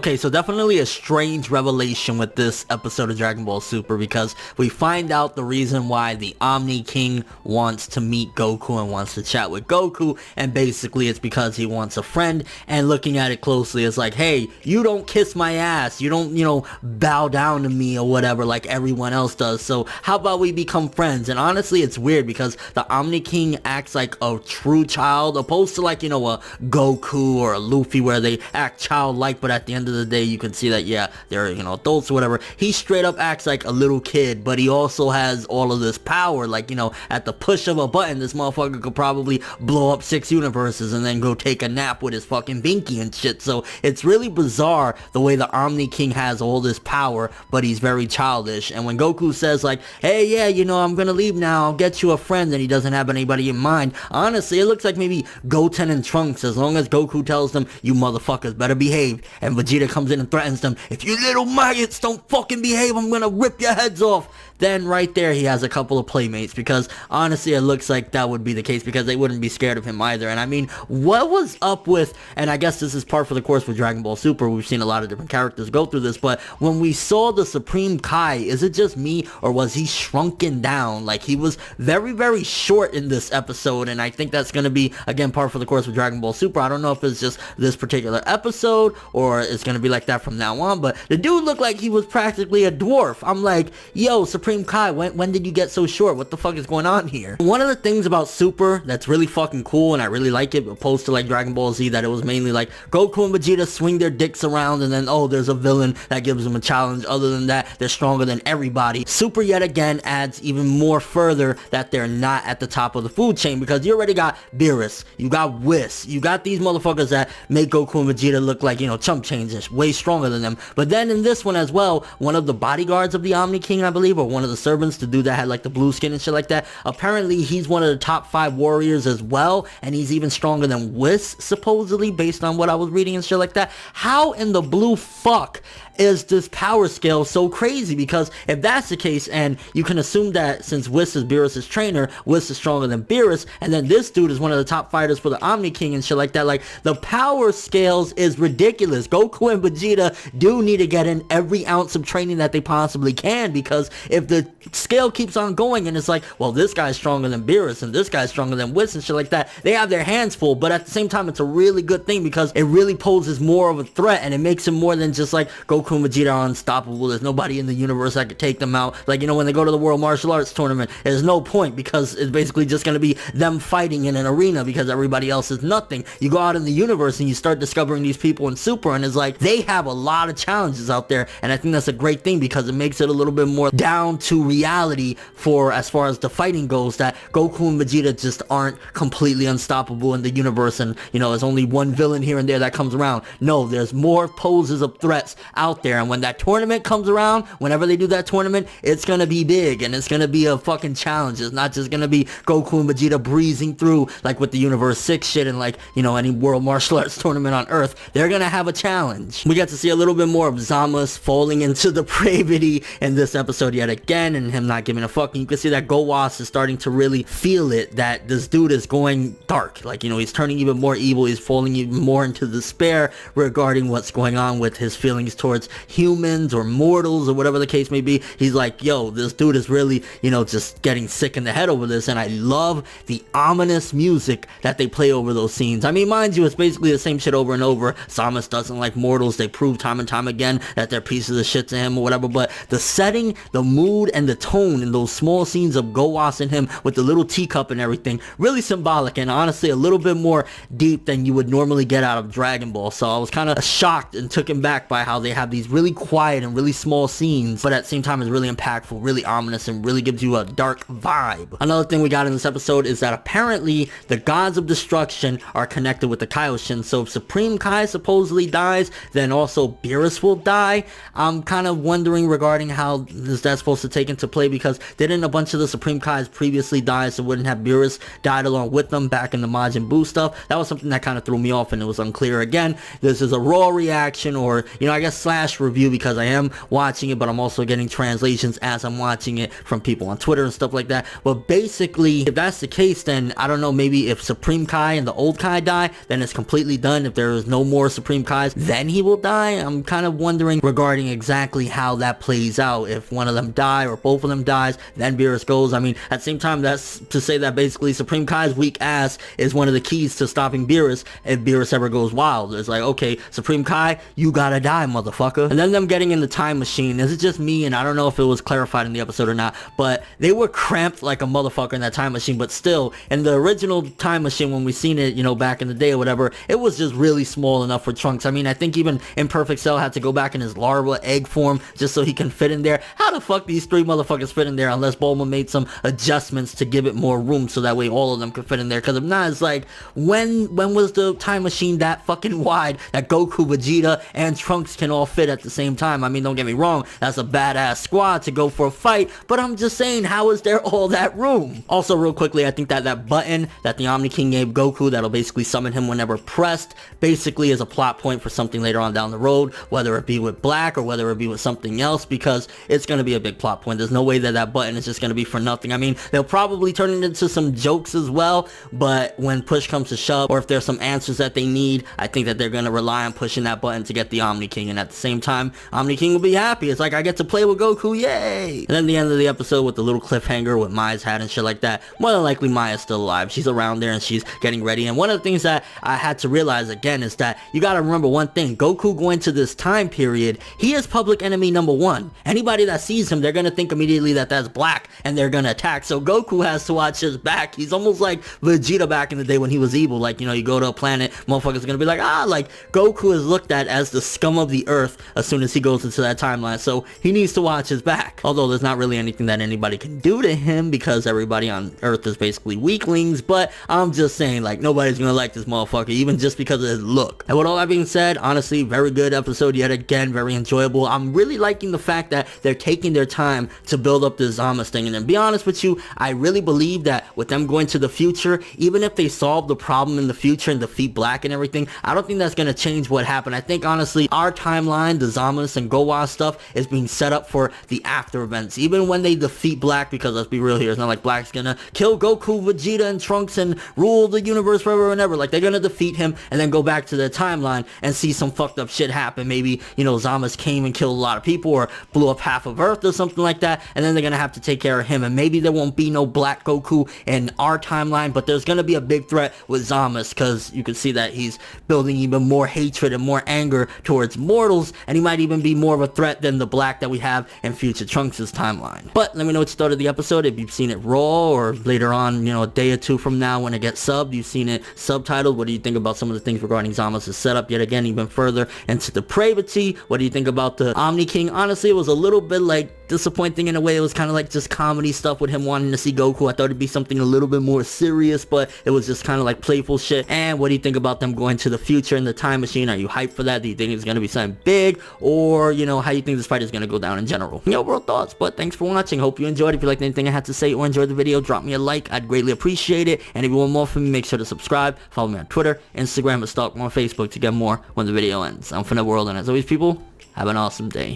Okay, so definitely a strange revelation with this episode of Dragon Ball Super, because we find out the reason why the Omni King wants to meet Goku and wants to chat with Goku, and basically it's because he wants a friend. And looking at it closely, it's like, hey, you don't kiss my ass, you don't, bow down to me or whatever like everyone else does, so how about we become friends? And honestly, it's weird because the Omni King acts like a true child, opposed to like, a Goku or a Luffy where they act childlike, but at the end of the day you can see that, yeah, they're, adults or whatever. He straight up acts like a little kid, but he also has all of this power, like, at the push of a button, this motherfucker could probably blow up 6 universes and then go take a nap with his fucking binky and shit. So it's really bizarre the way the Omni King has all this power, but he's very childish. And when Goku says like, hey, yeah, I'm gonna leave now, I'll get you a friend, and he doesn't have anybody in mind, honestly, it looks like maybe Goten and Trunks, as long as Goku tells them, you motherfuckers better behave, and Vegeta comes in and threatens them, if you little maggots don't fucking behave, I'm gonna rip your heads off. Then right there he has a couple of playmates, because honestly it looks like that would be the case, because they wouldn't be scared of him either. And I mean, what was up with, and I guess this is par for the course with Dragon Ball Super, we've seen a lot of different characters go through this, but when we saw the Supreme Kai, is it just me, or was he shrunken down? Like, he was very, very short in this episode, and I think that's going to be, again, par for the course with Dragon Ball Super. I don't know if it's just this particular episode, or it's going to be like that from now on, but the dude looked like he was practically a dwarf. I'm like, yo, Supreme Kai, when did you get so short? What the fuck is going on here? One of the things about Super that's really fucking cool, and I really like it, opposed to like Dragon Ball Z, that it was mainly like Goku and Vegeta swing their dicks around, and then, oh, there's a villain that gives them a challenge. Other than that, they're stronger than everybody. Super yet again adds even more further that they're not at the top of the food chain, because you already got Beerus, you got Whis, you got these motherfuckers that make Goku and Vegeta look like, chump changes, way stronger than them. But then in this one as well, one of the bodyguards of the Omni King, I believe, or one of the servants, the dude that had like the blue skin and shit like that, apparently he's one of the top 5 warriors as well, and he's even stronger than Whis, supposedly, based on what I was reading and shit like that. How in the blue fuck is this power scale so crazy? Because if that's the case, and you can assume that since Whis is Beerus' trainer, Whis is stronger than Beerus, and then this dude is one of the top fighters for the Omni King and shit like that, like, the power scales is ridiculous. Goku and Vegeta do need to get in every ounce of training that they possibly can, because if the scale keeps on going and it's like, well, this guy's stronger than Beerus and this guy's stronger than Whis and shit like that, they have their hands full. But at the same time, it's a really good thing, because it really poses more of a threat, and it makes him more than just like Goku and Vegeta are unstoppable, there's nobody in the universe that could take them out. Like, when they go to the World Martial Arts Tournament, there's no point, because it's basically just going to be them fighting in an arena, because everybody else is nothing. You go out in the universe and you start discovering these people in Super, and it's like, they have a lot of challenges out there, and I think that's a great thing, because it makes it a little bit more down to reality for as far as the fighting goes, that Goku and Vegeta just aren't completely unstoppable in the universe, and there's only one villain here and there that comes around. No, there's more poses of threats out there, and when that tournament comes around, whenever they do that tournament, it's gonna be big, and it's gonna be a fucking challenge. It's not just gonna be Goku and Vegeta breezing through like with the Universe 6 shit and like, any World Martial Arts Tournament on Earth. They're gonna have a challenge. We get to see a little bit more of Zama's falling into depravity in this episode yet again, and him not giving a fuck. And you can see that Gowas is starting to really feel it, that this dude is going dark. Like, he's turning even more evil, he's falling even more into despair regarding what's going on with his feelings towards humans or mortals or whatever the case may be. He's like, yo, this dude is really, just getting sick in the head over this. And I love the ominous music that they play over those scenes. I mean, mind you, it's basically the same shit over and over. Samus doesn't like mortals. They prove time and time again that they're pieces of shit to him or whatever. But the setting, the mood, and the tone in those small scenes of Gowas and him with the little teacup and everything, really symbolic, and honestly a little bit more deep than you would normally get out of Dragon Ball. So I was kind of shocked and taken back by how they have these really quiet and really small scenes, but at the same time is really impactful, really ominous, and really gives you a dark vibe. Another thing we got in this episode is that apparently the gods of destruction are connected with the Kaioshin. So if Supreme Kai supposedly dies, then also Beerus will die. I'm kind of wondering regarding how is that supposed to take into play, because didn't a bunch of the Supreme Kais previously die, so wouldn't have Beerus died along with them back in the Majin Buu stuff? That was something that kind of threw me off, and it was unclear. Again, this is a raw reaction, or I guess slash review, because I am watching it, but I'm also getting translations as I'm watching it from people on Twitter and stuff like that. But basically, if that's the case, then I don't know, maybe if Supreme Kai and the old Kai die, then it's completely done. If there is no more Supreme Kais, then he will die. I'm kind of wondering regarding exactly how that plays out. If one of them die or both of them dies, then Beerus goes. I mean, at the same time, that's to say that basically Supreme Kai's weak ass is one of the keys to stopping Beerus if Beerus ever goes wild. It's like, okay, Supreme Kai, you gotta die, motherfucker. And then them getting in the time machine. This is just me, and I don't know if it was clarified in the episode or not, but they were cramped like a motherfucker in that time machine. But still, in the original time machine, when we seen it, you know, back in the day or whatever, it was just really small enough for Trunks. I mean, I think even Imperfect Cell had to go back in his larva egg form just so he can fit in there. How the fuck these three motherfuckers fit in there unless Bulma made some adjustments to give it more room so that way all of them could fit in there? Because if not, it's like, when was the time machine that fucking wide that Goku, Vegeta, and Trunks can all fit at the same time? I mean, don't get me wrong, that's a badass squad to go for a fight, but I'm just saying, how is there all that room? Also, real quickly, I think that that button that the Omni King gave Goku that'll basically summon him whenever pressed basically is a plot point for something later on down the road, whether it be with Black or whether it be with something else, because it's going to be a big plot point. There's no way that that button is just going to be for nothing. I mean, they'll probably turn it into some jokes as well, but when push comes to shove, or if there's some answers that they need, I think that they're going to rely on pushing that button to get the Omni King, and at the same time, Omni King will be happy. It's like, I get to play with Goku, yay! And then the end of the episode with the little cliffhanger with Maya's hat and shit like that, more than likely Maya's still alive. She's around there and she's getting ready. And one of the things that I had to realize again is that you gotta remember one thing. Goku going to this time period, he is public enemy number one. Anybody that sees him, they're gonna think immediately that that's Black and they're gonna attack. So Goku has to watch his back. He's almost like Vegeta back in the day when he was evil. Like, you know, you go to a planet, motherfuckers are gonna be like, like Goku is looked at as the scum of the earth as soon as he goes into that timeline. So he needs to watch his back. Although there's not really anything that anybody can do to him because everybody on Earth is basically weaklings. But I'm just saying, like, nobody's gonna like this motherfucker, even just because of his look. And with all that being said, honestly, very good episode yet again, very enjoyable. I'm really liking the fact that they're taking their time to build up this Zama's thing. And to be honest with you, I really believe that with them going to the future, even if they solve the problem in the future and defeat Black and everything, I don't think that's gonna change what happened. I think honestly, our timeline, the Zama's and Gowa stuff, is being set up for the after events. Even when they defeat Black, because let's be real here, it's not like Black's gonna kill Goku, Vegeta, and Trunks and rule the universe forever and ever. Like, they're gonna defeat him and then go back to their timeline and see some fucked up shit happen. Maybe, you know, Zama's came and killed a lot of people or blew up half of Earth or something like that, and then they're gonna have to take care of him. And maybe there won't be no Black Goku in our timeline, but there's gonna be a big threat with Zama's, because you can see that he's building even more hatred and more anger towards mortals, and he might even be more of a threat than the Black that we have in future Trunks' timeline. But let me know what you thought of the episode. If you've seen it raw, or later on, you know, a day or two from now when it gets subbed, you've seen it subtitled. What do you think about some of the things regarding Zama's setup yet again, even further into depravity? What do you think about the Omni King? Honestly, it was a little bit like disappointing in a way. It was kind of like just comedy stuff with him wanting to see Goku. I thought it'd be something a little bit more serious, but it was just kind of like playful shit. And what do you think about them going to the future in the time machine? Are you hyped for that? Do you think it's going to be something big? Or, you know, how you think this fight is going to go down in general? Your overall thoughts. But thanks for watching. Hope you enjoyed. If you liked anything I had to say or enjoyed the video, drop me a like. I'd greatly appreciate it. And if you want more from me, make sure to subscribe. Follow me on Twitter, Instagram, and stalk me on Facebook to get more when the video ends. I'm from the world, and as always, people, have an awesome day.